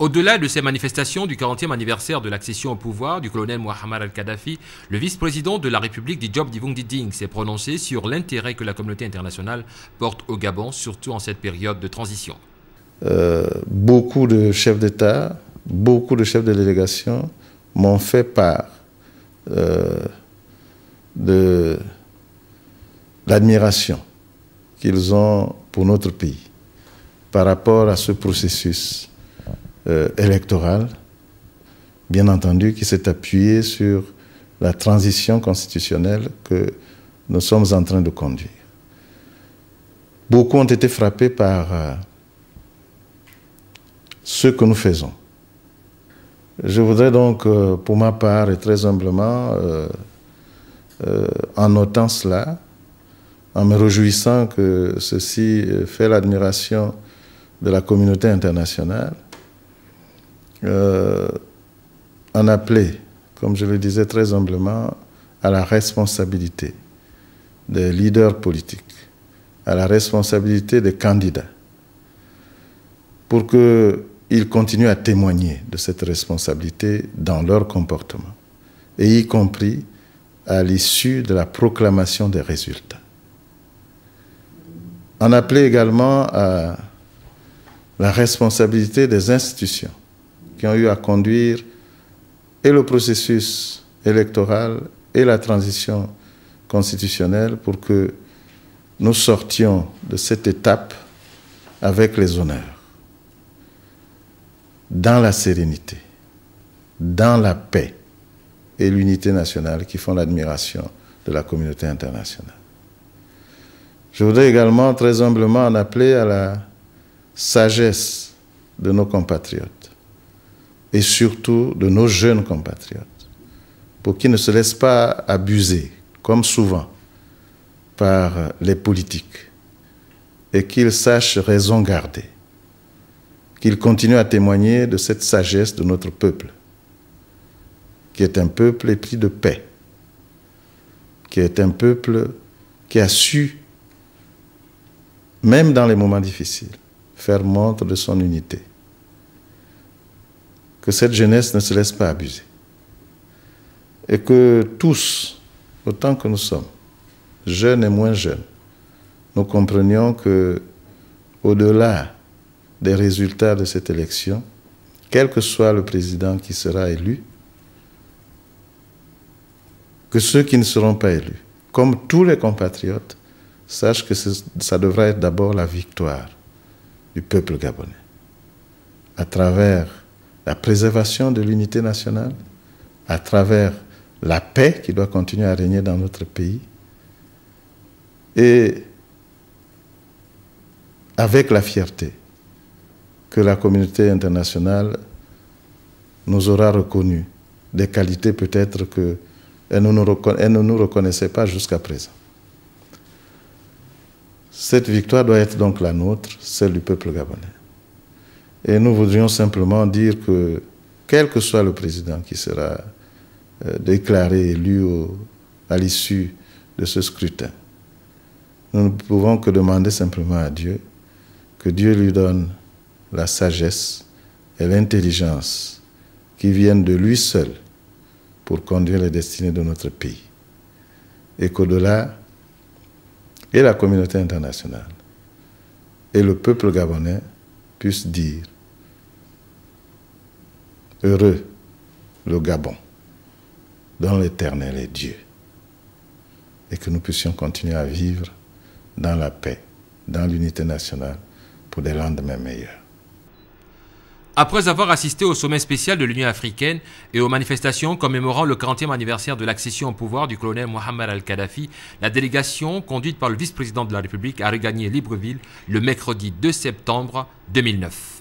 Au-delà de ces manifestations du 40e anniversaire de l'accession au pouvoir du colonel Mouammar al-Kadhafi, le vice-président de la République Diop Divoung Diding s'est prononcé sur l'intérêt que la communauté internationale porte au Gabon, surtout en cette période de transition. Beaucoup de chefs d'État, beaucoup de chefs de délégation m'ont fait part de l'admiration qu'ils ont pour notre pays par rapport à ce processus électoral, bien entendu, qui s'est appuyé sur la transition constitutionnelle que nous sommes en train de conduire. Beaucoup ont été frappés par ce que nous faisons. Je voudrais donc, pour ma part et très humblement, en notant cela, en me réjouissant que ceci fait l'admiration de la communauté internationale, en appeler, comme je le disais très humblement, à la responsabilité des leaders politiques, à la responsabilité des candidats, pour qu'ils continuent à témoigner de cette responsabilité dans leur comportement, et y compris à l'issue de la proclamation des résultats. En appeler également à la responsabilité des institutions qui ont eu à conduire et le processus électoral et la transition constitutionnelle pour que nous sortions de cette étape avec les honneurs, dans la sérénité, dans la paix et l'unité nationale qui font l'admiration de la communauté internationale. Je voudrais également très humblement en appeler à la sagesse de nos compatriotes et surtout de nos jeunes compatriotes pour qu'ils ne se laissent pas abuser, comme souvent, par les politiques et qu'ils sachent raison garder, qu'ils continuent à témoigner de cette sagesse de notre peuple, qui est un peuple épris de paix, qui est un peuple qui a su, même dans les moments difficiles, faire montre de son unité. Que cette jeunesse ne se laisse pas abuser. Et que tous, autant que nous sommes, jeunes et moins jeunes, nous comprenions que, au-delà des résultats de cette élection, quel que soit le président qui sera élu, que ceux qui ne seront pas élus, comme tous les compatriotes, sachent que ça devra être d'abord la victoire du peuple gabonais, à travers la préservation de l'unité nationale, à travers la paix qui doit continuer à régner dans notre pays, et avec la fierté que la communauté internationale nous aura reconnu des qualités peut-être qu'elle ne nous reconnaissait pas jusqu'à présent. Cette victoire doit être donc la nôtre, celle du peuple gabonais. Et nous voudrions simplement dire que, quel que soit le président qui sera déclaré élu à l'issue de ce scrutin, nous ne pouvons que demander simplement à Dieu que Dieu lui donne la sagesse et l'intelligence qui viennent de lui seul pour conduire les destinées de notre pays. Et qu'au-delà, et la communauté internationale et le peuple gabonais puissent dire « Heureux le Gabon, dont l'Éternel est Dieu » et que nous puissions continuer à vivre dans la paix, dans l'unité nationale pour des lendemains meilleurs. Après avoir assisté au sommet spécial de l'Union africaine et aux manifestations commémorant le 40e anniversaire de l'accession au pouvoir du colonel Mouammar al-Kadhafi, la délégation, conduite par le vice-président de la République, a regagné Libreville le mercredi 2 septembre 2009.